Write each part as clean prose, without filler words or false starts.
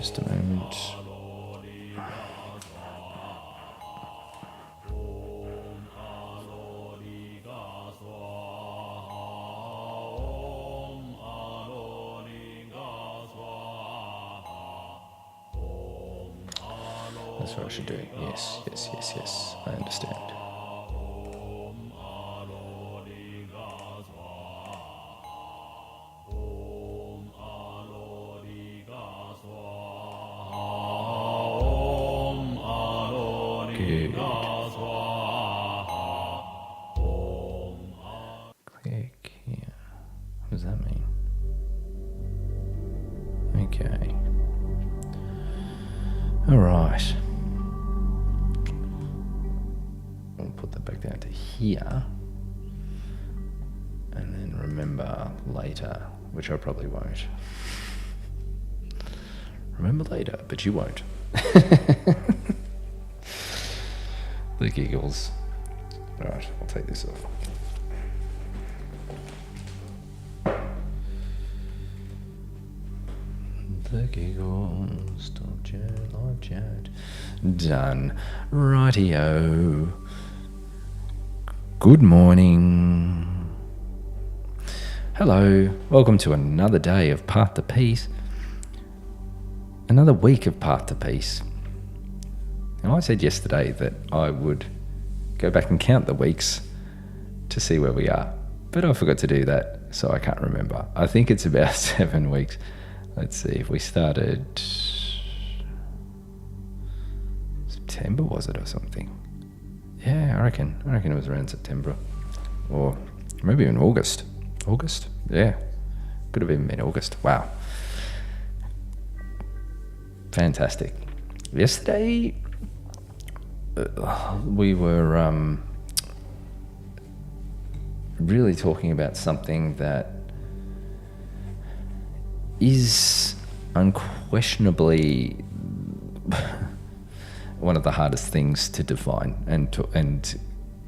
Just a moment. That's what I should do. Yes. I understand. Good. Click here. What does that mean? Okay. All right. We'll put that back down to here. And then remember later, which I probably won't. Remember later, but you won't. The giggles. All right, I'll take this off. The giggles, top chat, live chat. Done. Rightio. Good morning. Hello. Welcome to another day of Path to Peace. Another week of Path to Peace. Now, I said yesterday that I would go back and count the weeks to see where we are, but I forgot to do that, so I can't remember. I think it's about 7 weeks. Let's see, if we started September, was it, or something? Yeah, I reckon it was around September, or maybe in August. August? Yeah, could have even been August. Wow. Fantastic. Yesterday, we were really talking about something that is unquestionably one of the hardest things to define and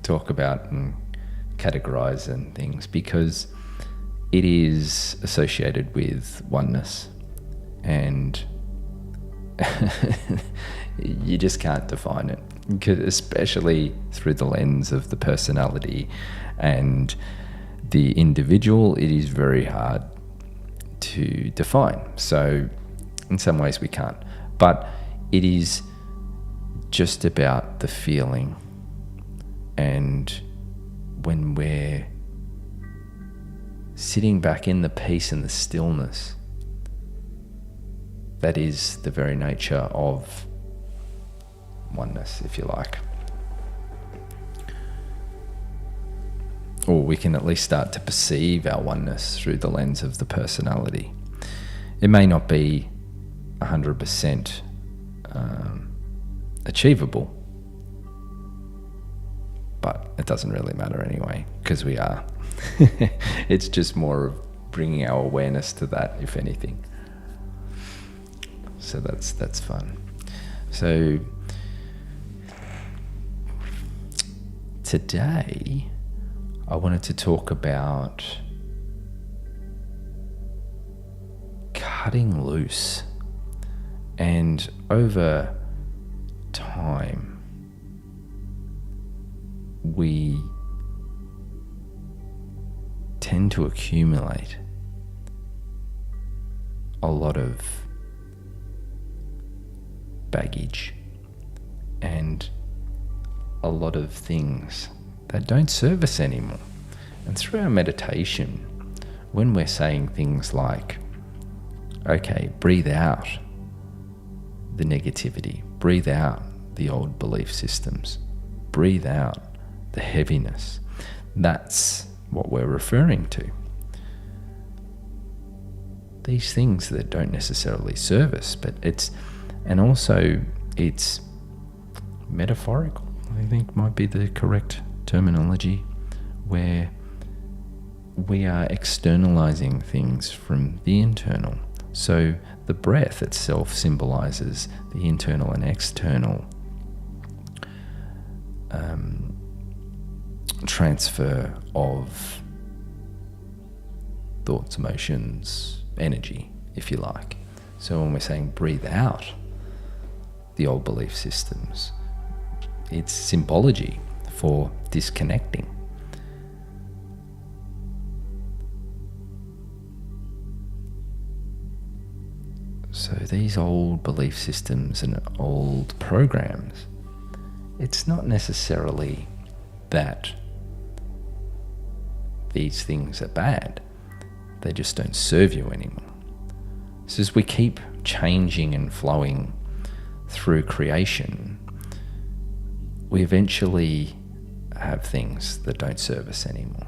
talk about and categorize and things, because it is associated with oneness, and you just can't define it, especially through the lens of the personality and the individual. It is very hard to define. So in some ways we can't, but it is just about the feeling. And when we're sitting back in the peace and the stillness, that is the very nature of oneness, if you like. Or we can at least start to perceive our oneness through the lens of the personality. It may not be 100% achievable, but it doesn't really matter anyway, because we are. It's just more of bringing our awareness to that, if anything. So that's fun. So today I wanted to talk about cutting loose. And over time, we tend to accumulate a lot of baggage and a lot of things that don't serve us anymore. And through our meditation, when we're saying things like, okay, breathe out the negativity, breathe out the old belief systems, breathe out the heaviness, that's what we're referring to. These things that don't necessarily serve us, but it's metaphorical, I think might be the correct terminology, where we are externalizing things from the internal. So the breath itself symbolizes the internal and external transfer of thoughts, emotions, energy, if you like. So when we're saying breathe out the old belief systems, it's symbology for disconnecting. So these old belief systems and old programs, it's not necessarily that these things are bad. They just don't serve you anymore. So as we keep changing and flowing through creation, we eventually have things that don't serve us anymore.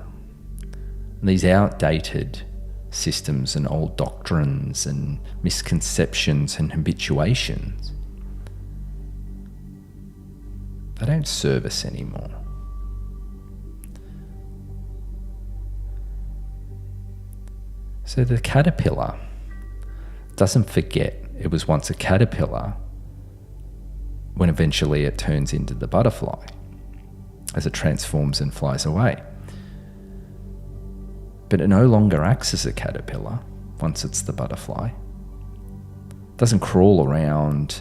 And these outdated systems and old doctrines and misconceptions and habituations, they don't serve us anymore. So the caterpillar doesn't forget it was once a caterpillar when eventually it turns into the butterfly as it transforms and flies away. But it no longer acts as a caterpillar once it's the butterfly. It doesn't crawl around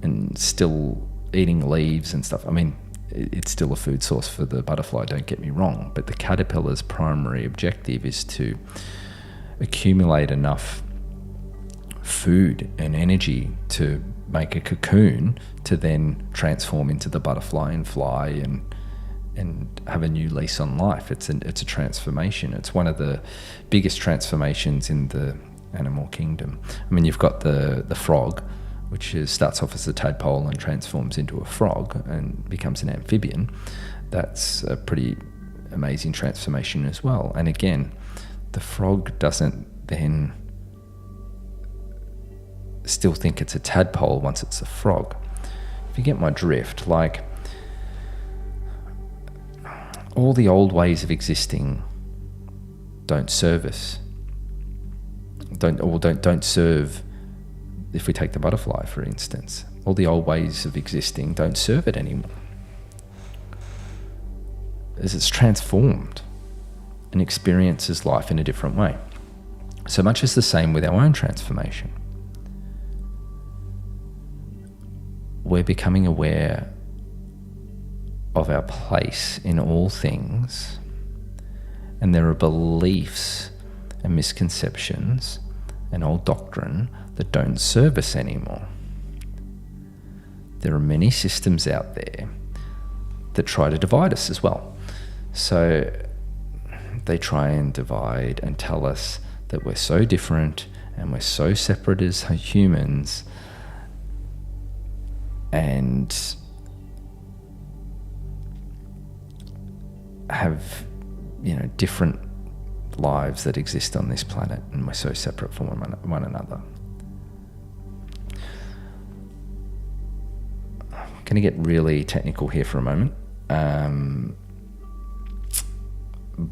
and still eating leaves and stuff. I mean, it's still a food source for the butterfly, don't get me wrong, but the caterpillar's primary objective is to accumulate enough food and energy to make a cocoon to then transform into the butterfly and fly and have a new lease on life. It's a transformation. It's one of the biggest transformations in the animal kingdom. I mean, you've got the frog, which starts off as a tadpole and transforms into a frog and becomes an amphibian. That's a pretty amazing transformation as well. And again, the frog doesn't then still think it's a tadpole once it's a frog. If you get my drift, like all the old ways of existing don't serve us. Don't serve. If we take the butterfly, for instance, all the old ways of existing don't serve it anymore, as it's transformed and experiences life in a different way. So much is the same with our own transformation. We're becoming aware of our place in all things, and there are beliefs and misconceptions and old doctrine that don't serve us anymore. There are many systems out there that try to divide us as well. So they try and divide and tell us that we're so different and we're so separate as humans, and have, different lives that exist on this planet, and we're so separate from one another. I'm going to get really technical here for a moment,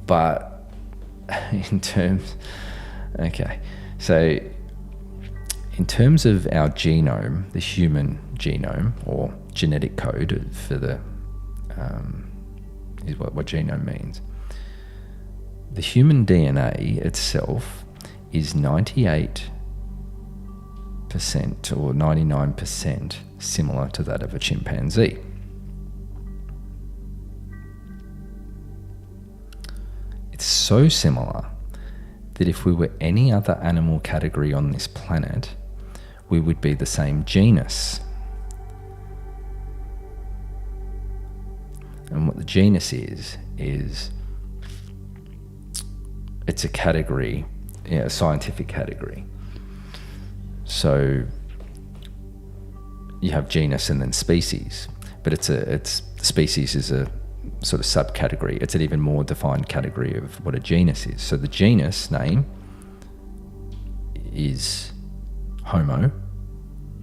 but in terms of our genome, the human genome, or genetic code for the is what genome means. The human DNA itself is 98% or 99% similar to that of a chimpanzee. It's so similar that if we were any other animal category on this planet, we would be the same genus. And what the genus is it's a category, a scientific category. So you have genus and then species, but species is a sort of subcategory. It's an even more defined category of what a genus is. So the genus name is Homo,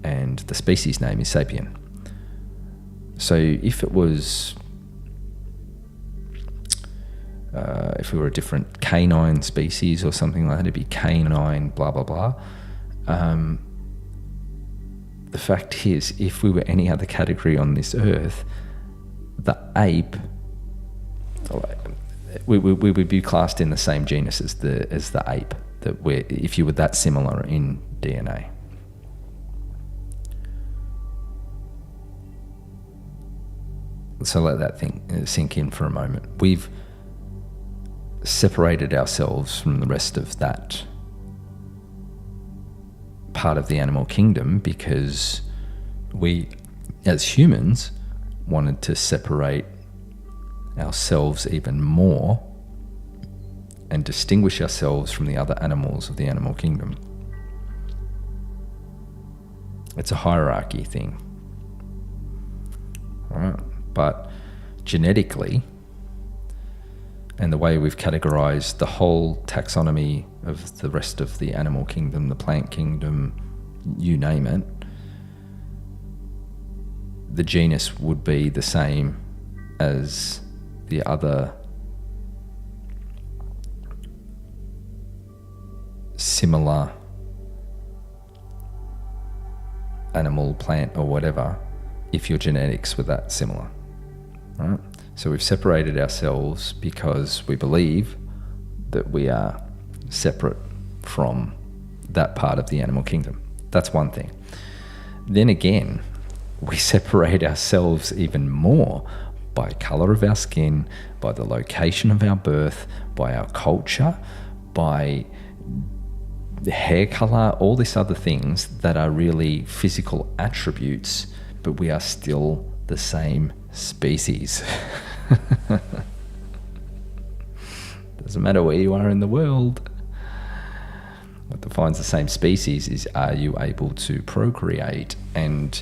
and the species name is Sapien. So if it was, if we were a different canine species or something like that, it'd be canine, blah, blah, blah. The fact is, if we were any other category on this earth, the ape, we would be classed in the same genus as the ape. If you were that similar in DNA. So let that thing sink in for a moment. We've separated ourselves from the rest of that part of the animal kingdom because we, as humans, wanted to separate ourselves even more and distinguish ourselves from the other animals of the animal kingdom. It's a hierarchy thing, right? But genetically, and the way we've categorized the whole taxonomy of the rest of the animal kingdom, the plant kingdom, you name it, the genus would be the same as the other similar animal, plant, or whatever, if your genetics were that similar, right? So we've separated ourselves because we believe that we are separate from that part of the animal kingdom. That's one thing. Then again, we separate ourselves even more by colour of our skin, by the location of our birth, by our culture, by the hair colour, all these other things that are really physical attributes, but we are still the same species. Doesn't matter where you are in the world. What defines the same species is, are you able to procreate and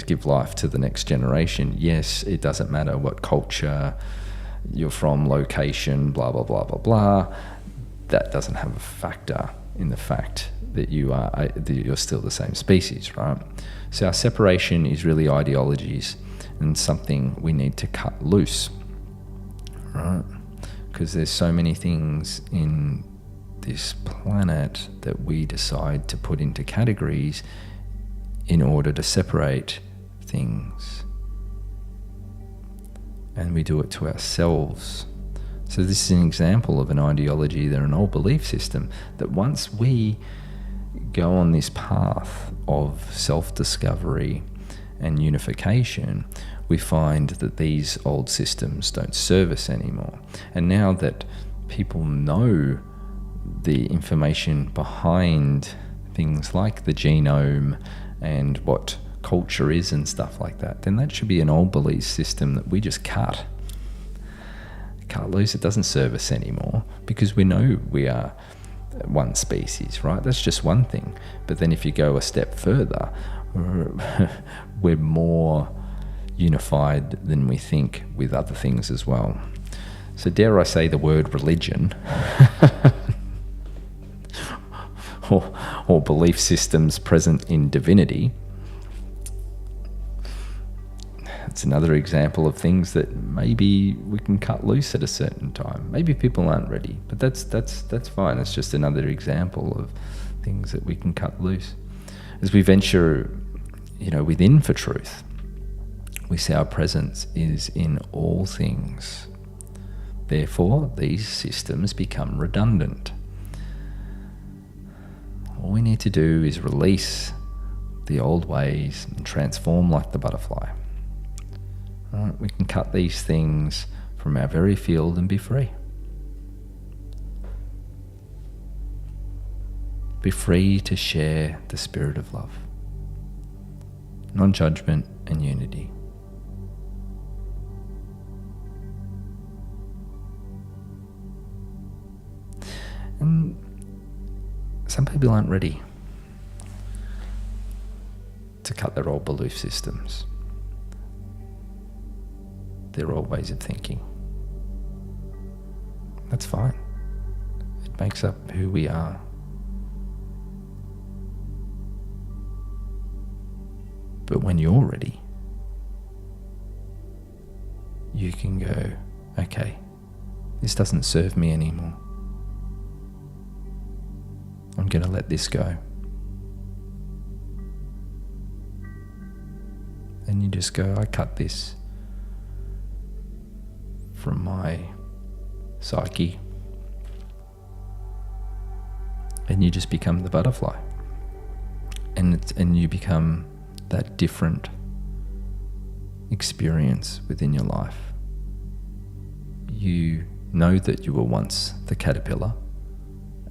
give life to the next generation? Yes, it doesn't matter what culture you're from, location, blah, blah, blah, blah, blah. That doesn't have a factor in the fact that you're still the same species, right? So our separation is really ideologies and something we need to cut loose, right? Because there's so many things in this planet that we decide to put into categories in order to separate things. And we do it to ourselves. So this is an example of an ideology, they're an old belief system, that once we go on this path of self-discovery and unification, we find that these old systems don't serve us anymore. And now that people know the information behind things like the genome and what culture is and stuff like that, then that should be an old belief system that we just cut loose. It doesn't serve us anymore because we know we are one species, right? That's just one thing. But then if you go a step further, we're more unified than we think with other things as well. So dare I say the word religion or belief systems present in divinity. It's another example of things that maybe we can cut loose at a certain time. Maybe people aren't ready, but that's fine. It's just another example of things that we can cut loose. As we venture, within for truth, we see our presence is in all things. Therefore, these systems become redundant. All we need to do is release the old ways and transform like the butterfly. Right, we can cut these things from our very field and be free. Be free to share the spirit of love, non-judgment and unity. And some people aren't ready to cut their old belief systems, their old ways of thinking. That's fine. It makes up who we are. But when you're ready, you can go, okay, this doesn't serve me anymore. I'm going to let this go. And you just go, I cut this from my psyche. and you just become the butterfly. And you become that different experience within your life. You know that you were once the caterpillar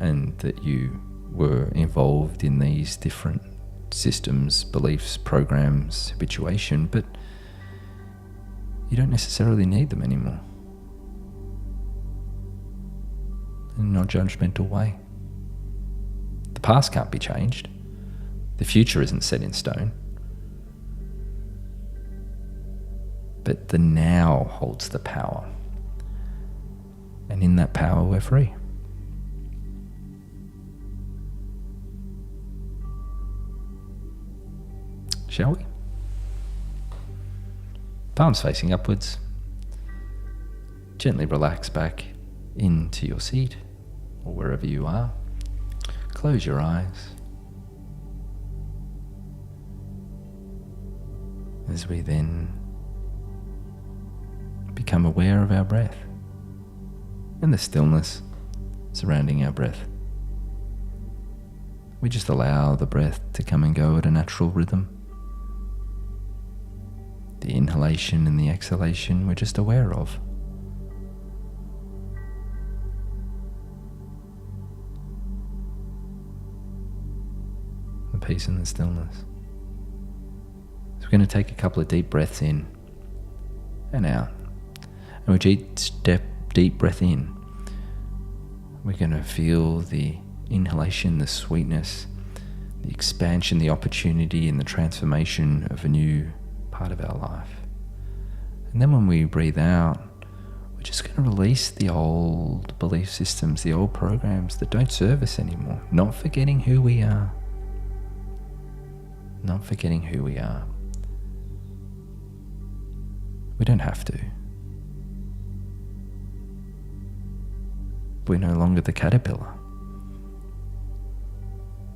and that you were involved in these different systems, beliefs, programs, habituation, but you don't necessarily need them anymore. In a non-judgmental way. The past can't be changed. The future isn't set in stone. But the now holds the power. And in that power, we're free. Shall we? Palms facing upwards. Gently relax back into your seat or wherever you are. Close your eyes. As we then become aware of our breath and the stillness surrounding our breath. We just allow the breath to come and go at a natural rhythm. The inhalation and the exhalation we're just aware of. The peace and the stillness. So we're going to take a couple of deep breaths in and out. And with each deep breath in, we're going to feel the inhalation, the sweetness, the expansion, the opportunity and the transformation of a new part of our life. And then when we breathe out, we're just going to release the old belief systems, the old programs that don't serve us anymore. Not forgetting who we are. Not forgetting who we are. We don't have to. We're no longer the caterpillar.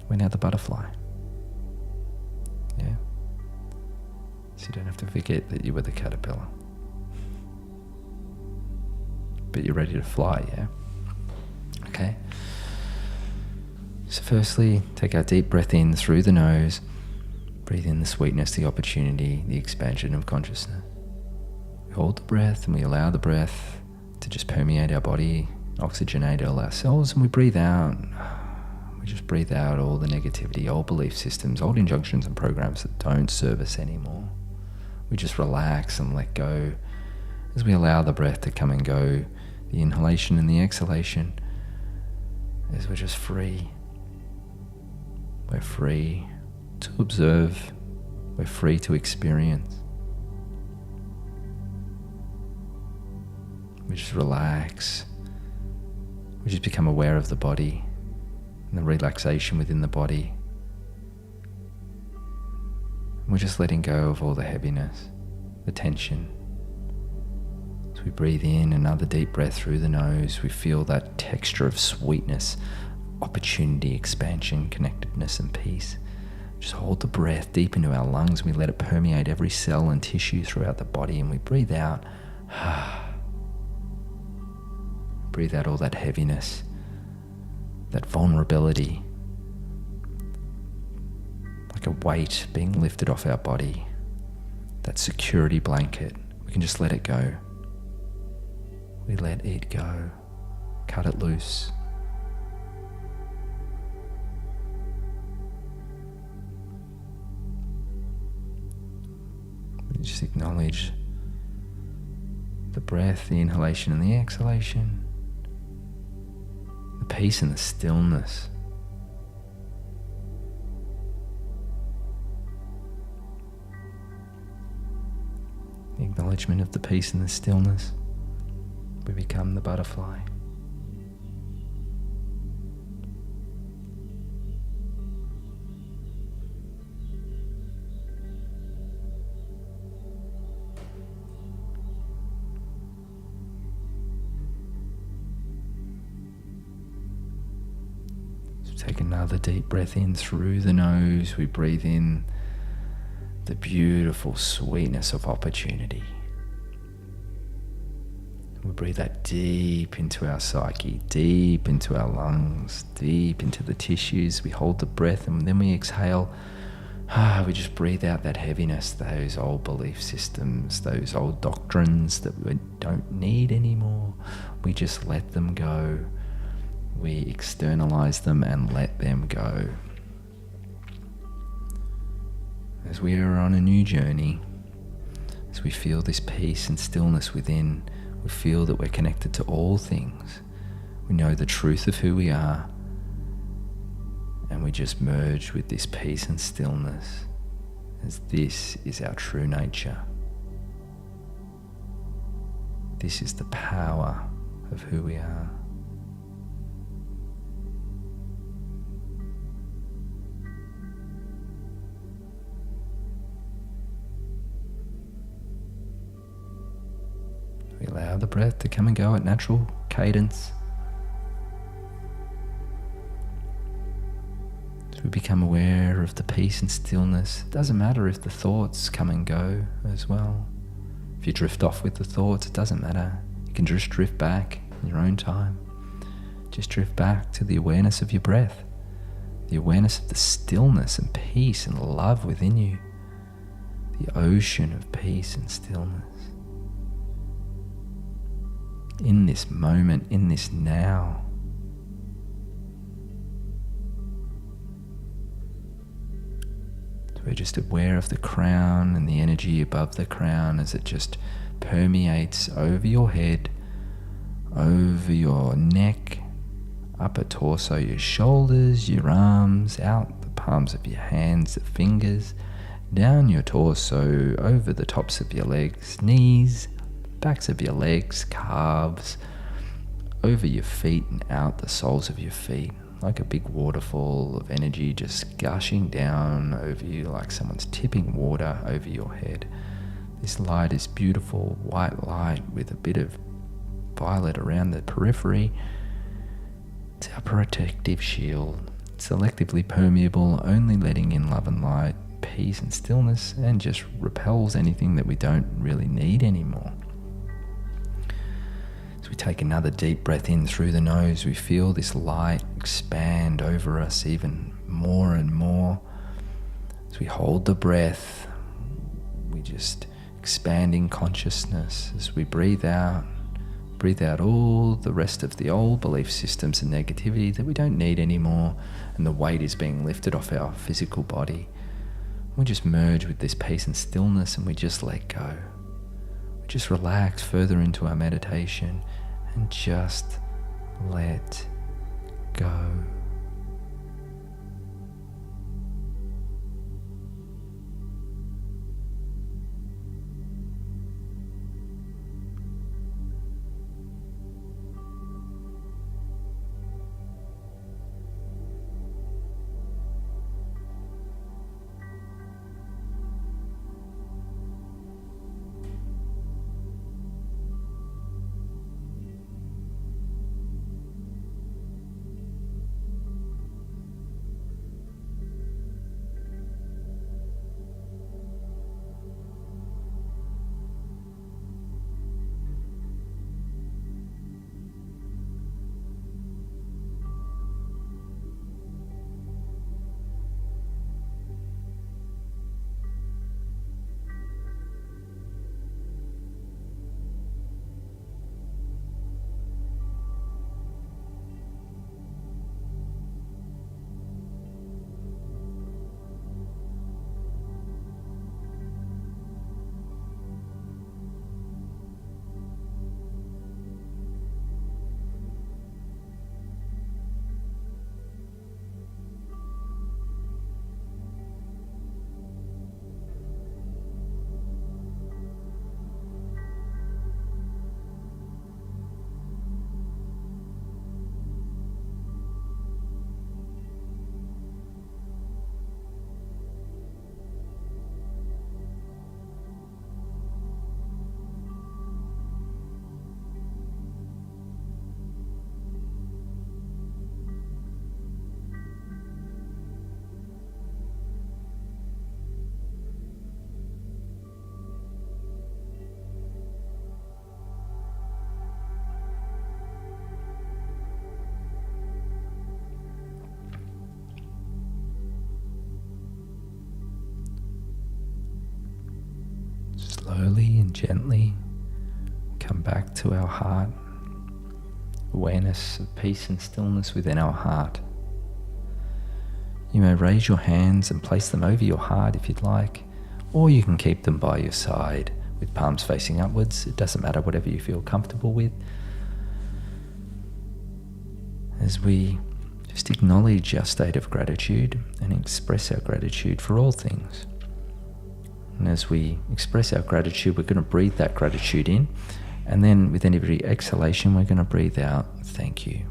We're now the butterfly. Yeah? So you don't have to forget that you were the caterpillar. But you're ready to fly, yeah? Okay. So firstly, take our deep breath in through the nose. Breathe in the sweetness, the opportunity, the expansion of consciousness. We hold the breath and we allow the breath to just permeate our body, oxygenate all our cells, and we breathe out. We just breathe out all the negativity, old belief systems, old injunctions and programs that don't serve us anymore. We just relax and let go as we allow the breath to come and go, the inhalation and the exhalation, as we're just free. We're free to observe. We're free to experience. We just relax. We just become aware of the body and the relaxation within the body. We're just letting go of all the heaviness, the tension. As we breathe in another deep breath through the nose, we feel that texture of sweetness, opportunity, expansion, connectedness, and peace. Just hold the breath deep into our lungs and we let it permeate every cell and tissue throughout the body, and we breathe out. Breathe out all that heaviness, that vulnerability, like a weight being lifted off our body, that security blanket. We can just let it go. We let it go. Cut it loose. We just acknowledge the breath, the inhalation and the exhalation, the peace and the stillness. The acknowledgement of the peace and the stillness. We become the butterfly. So take another deep breath in through the nose. We breathe in the beautiful sweetness of opportunity. We breathe that deep into our psyche, deep into our lungs, deep into the tissues. We hold the breath and then we exhale. We just breathe out that heaviness, those old belief systems, those old doctrines that we don't need anymore. We just let them go. We externalize them and let them go. As we are on a new journey, as we feel this peace and stillness within, we feel that we're connected to all things. We know the truth of who we are, and we just merge with this peace and stillness, as this is our true nature. This is the power of who we are. We allow the breath to come and go at natural cadence. As we become aware of the peace and stillness, it doesn't matter if the thoughts come and go as well. If you drift off with the thoughts, it doesn't matter. You can just drift back in your own time. Just drift back to the awareness of your breath, the awareness of the stillness and peace and love within you, the ocean of peace and stillness. In this moment, in this now. So we're just aware of the crown and the energy above the crown as it just permeates over your head, over your neck, upper torso, your shoulders, your arms, out the palms of your hands, the fingers, down your torso, over the tops of your legs, knees, backs of your legs, calves, over your feet and out the soles of your feet, like a big waterfall of energy just gushing down over you like someone's tipping water over your head. This light is beautiful, white light with a bit of violet around the periphery. It's our protective shield, selectively permeable, only letting in love and light, peace and stillness, and just repels anything that we don't really need anymore. As we take another deep breath in through the nose, we feel this light expand over us even more and more. As we hold the breath, we just expand in consciousness. As we breathe out all the rest of the old belief systems and negativity that we don't need anymore, and the weight is being lifted off our physical body. We just merge with this peace and stillness, and we just let go. We just relax further into our meditation and just let go. slowly and gently come back to our heart, awareness of peace and stillness within our heart. You may raise your hands and place them over your heart if you'd like, or you can keep them by your side with palms facing upwards. It doesn't matter, whatever you feel comfortable with. As we just acknowledge our state of gratitude and express our gratitude for all things. And as we express our gratitude, we're going to breathe that gratitude in, and then with every exhalation, we're going to breathe out, thank you.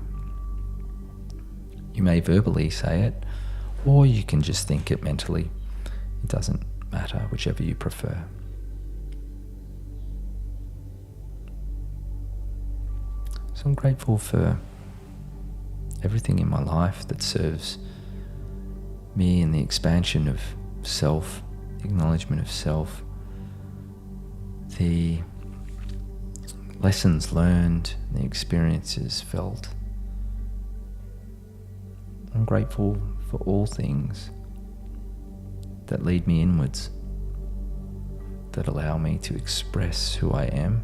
You may verbally say it, or you can just think it mentally. It doesn't matter, whichever you prefer. So I'm grateful for everything in my life that serves me in the expansion of self, the acknowledgement of self, the lessons learned, the experiences felt. I'm grateful for all things that lead me inwards, that allow me to express who I am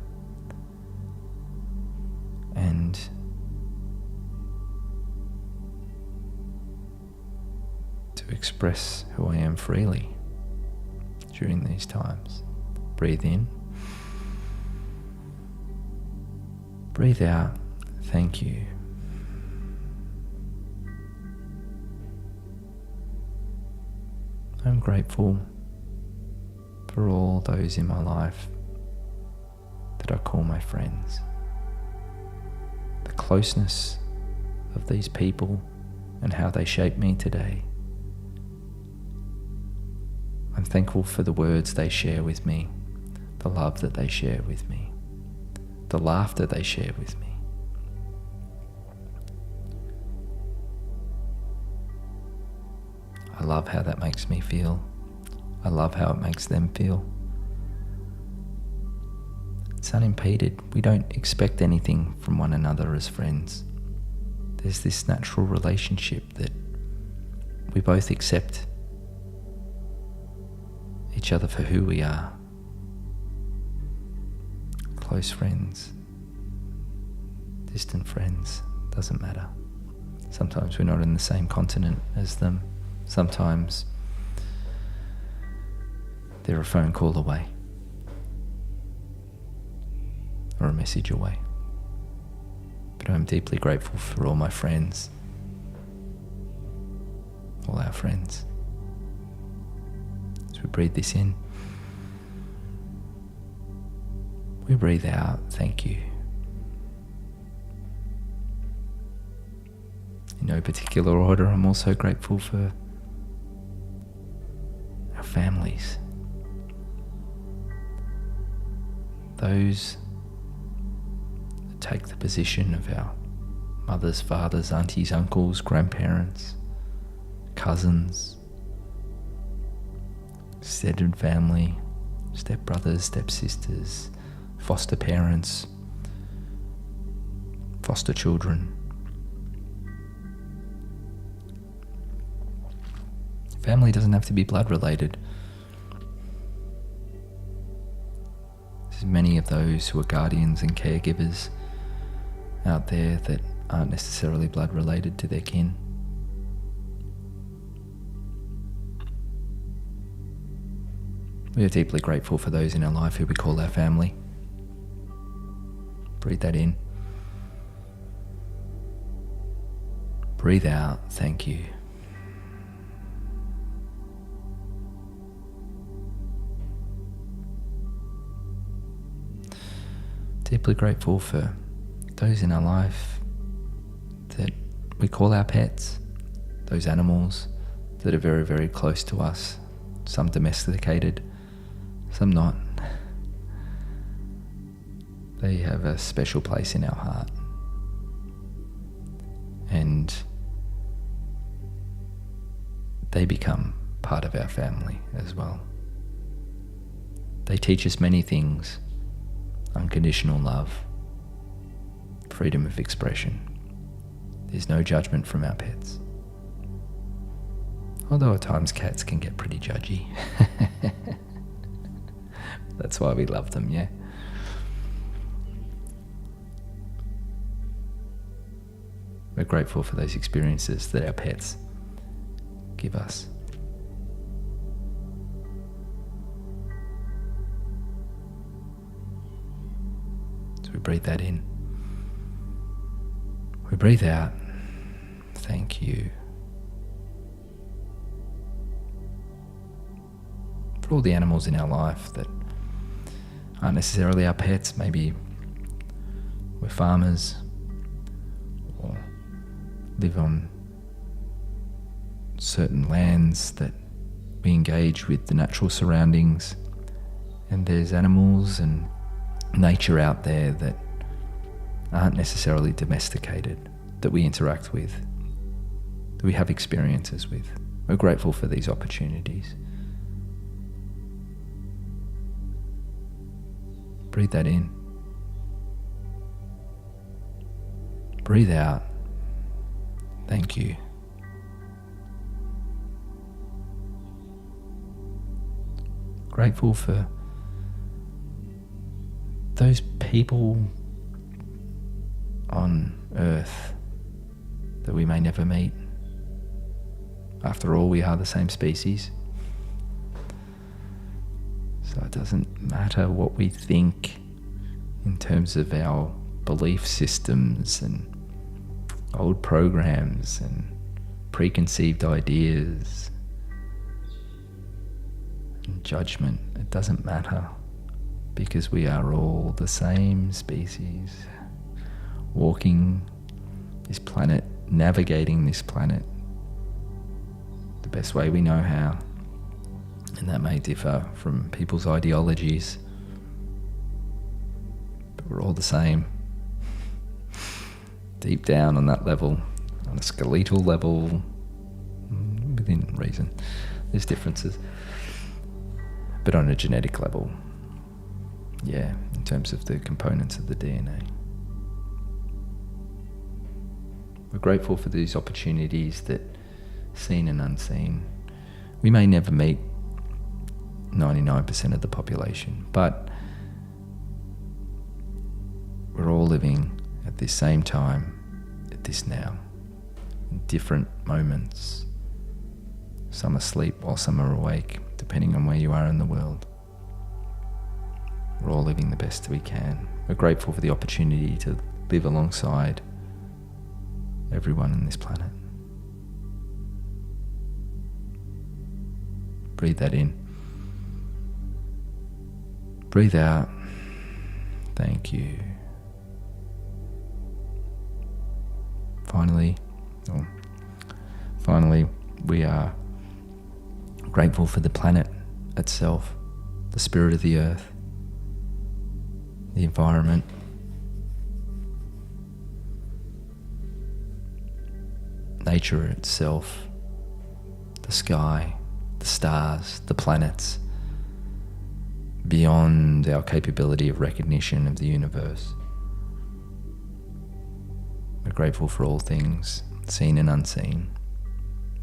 and to express who I am freely during these times. Breathe in. Breathe out. Thank you. I'm grateful for all those in my life that I call my friends. The closeness of these people and how they shape me today. I'm thankful for the words they share with me, the love that they share with me, the laughter they share with me. I love how that makes me feel. I love how it makes them feel. It's unimpeded. We don't expect anything from one another as friends. There's this natural relationship that we both accept each other for who we are. Close friends, distant friends, doesn't matter. Sometimes we're not in the same continent as them. Sometimes they're a phone call away or a message away. But I'm deeply grateful for all my friends, all our friends. As we breathe this in, we breathe out, thank you. In no particular order, I'm also grateful for our families. Those that take the position of our mothers, fathers, aunties, uncles, grandparents, cousins, extended family, stepbrothers, stepsisters, foster parents, foster children. Family doesn't have to be blood related. There's many of those who are guardians and caregivers out there that aren't necessarily blood related to their kin. We are deeply grateful for those in our life who we call our family. Breathe that in. Breathe out, thank you. Deeply grateful for those in our life that we call our pets, those animals that are very, very close to us, some domesticated, some not. They have a special place in our heart. And they become part of our family as well. They teach us many things: unconditional love, freedom of expression. There's no judgment from our pets. Although at times cats can get pretty judgy. That's why we love them, yeah? We're grateful for those experiences that our pets give us. So we breathe that in. We breathe out. Thank you. For all the animals in our life that aren't necessarily our pets. Maybe we're farmers or live on certain lands that we engage with the natural surroundings, and there's animals and nature out there that aren't necessarily domesticated, that we interact with, that we have experiences with. We're grateful for these opportunities. Breathe that in. Breathe out. Thank you. Grateful for those people on Earth that we may never meet. After all, we are the same species. So it doesn't matter what we think in terms of our belief systems and old programs and preconceived ideas and judgment. It doesn't matter, because we are all the same species, walking this planet, navigating this planet the best way we know how. And that may differ from people's ideologies, but we're all the same. Deep down on that level, on a skeletal level, within reason, there's differences. But on a genetic level, yeah, in terms of the components of the DNA. We're grateful for these opportunities that, seen and unseen, we may never meet 99% of the population, but we're all living at this same time, at this now, in different moments. Some are asleep while some are awake, depending on where you are in the world. We're all living the best we can. We're grateful for the opportunity to live alongside everyone on this planet. Breathe that in. Breathe out. Thank you. Finally, we are grateful for the planet itself, the spirit of the earth, the environment, nature itself, the sky, the stars, the planets, beyond our capability of recognition of the universe. We're grateful for all things, seen and unseen.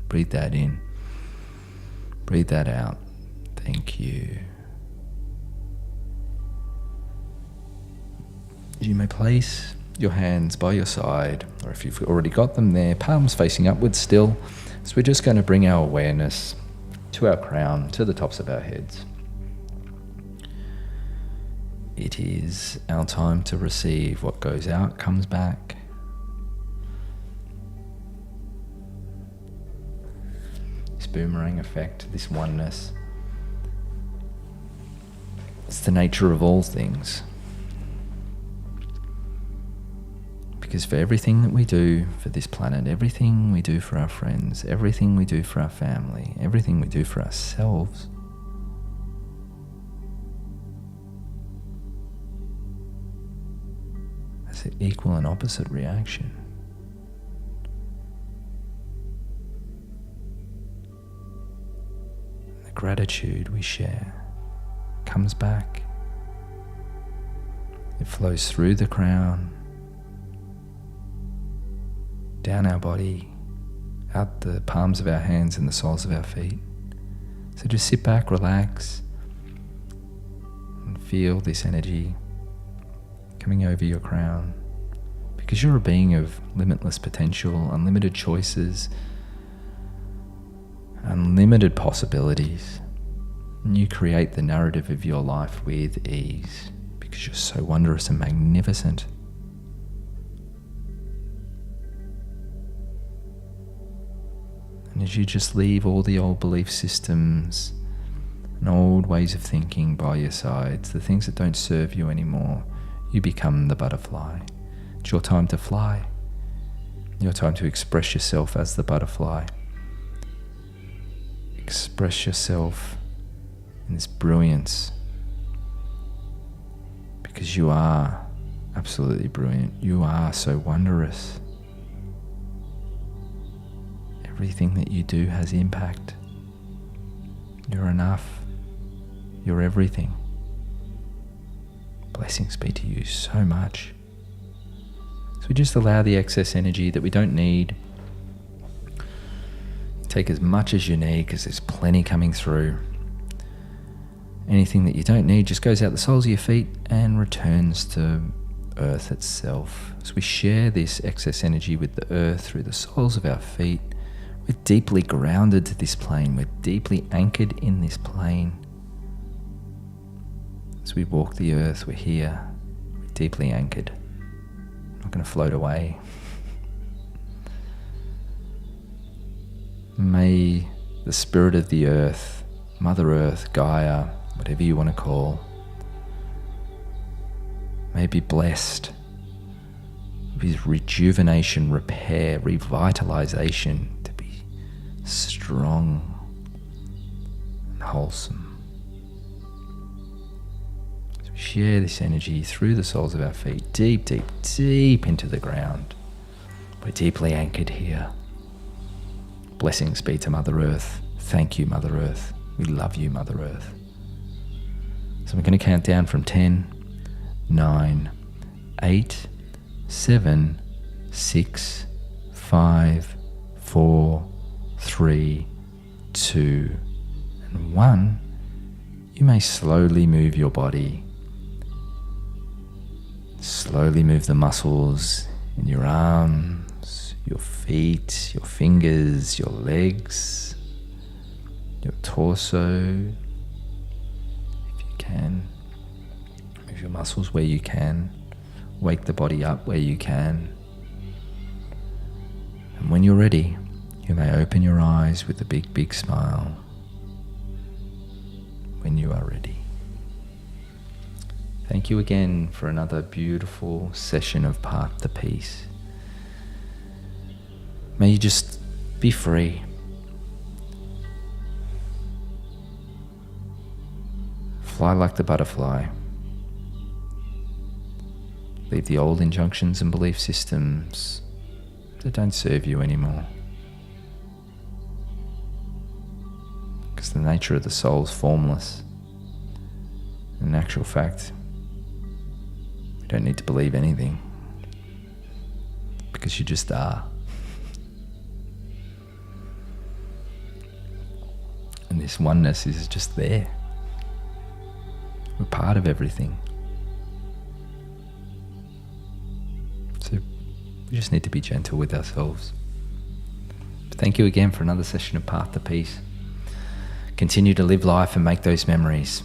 Breathe that in. Breathe that out. Thank you. You may place your hands by your side, or if you've already got them there, palms facing upwards still. So we're just going to bring our awareness to our crown, to the tops of our heads. It is our time to receive. What goes out comes back. This boomerang effect, this oneness. It's the nature of all things. Because for everything that we do for this planet, everything we do for our friends, everything we do for our family, everything we do for ourselves, has an equal and opposite reaction. The gratitude we share comes back. It flows through the crown, down our body, out the palms of our hands and the soles of our feet. So just sit back, relax, feel this energy coming over your crown, because you're a being of limitless potential, unlimited choices, unlimited possibilities. And you create the narrative of your life with ease because you're so wondrous and magnificent. And as you just leave all the old belief systems and old ways of thinking by your sides, the things that don't serve you anymore, you become the butterfly. It's your time to fly. Your time to express yourself as the butterfly. Express yourself in this brilliance, because you are absolutely brilliant. You are so wondrous. Everything that you do has impact. You're enough. You're everything. Blessings be to you so much. So we just allow the excess energy that we don't need. Take as much as you need, because there's plenty coming through. Anything that you don't need just goes out the soles of your feet and returns to Earth itself. So we share this excess energy with the Earth through the soles of our feet. We're deeply grounded to this plane. We're deeply anchored in this plane. As we walk the earth, we're here. We're deeply anchored. Not going to float away. May the spirit of the earth, Mother Earth, Gaia, whatever you want to call, may be blessed with rejuvenation, repair, revitalization, to be strong and wholesome. Share this energy through the soles of our feet, deep, deep, deep into the ground. We're deeply anchored here. Blessings be to Mother Earth. Thank you, Mother Earth. We love you, Mother Earth. So we're going to count down from 10, 9, 8, 7, 6, 5, 4, 3, 2, and 1. You may slowly move your body. Slowly move the muscles in your arms, your feet, your fingers, your legs, your torso. If you can, move your muscles where you can. Wake the body up where you can. And when you're ready, you may open your eyes with a big, big smile. When you are ready. Thank you again for another beautiful session of Path to Peace. May you just be free. Fly like the butterfly. Leave the old injunctions and belief systems that don't serve you anymore. Because the nature of the soul is formless. In actual fact, you don't need to believe anything, because you just are. And this oneness is just there. We're part of everything. So we just need to be gentle with ourselves. But thank you again for another session of Path to Peace. Continue to live life and make those memories.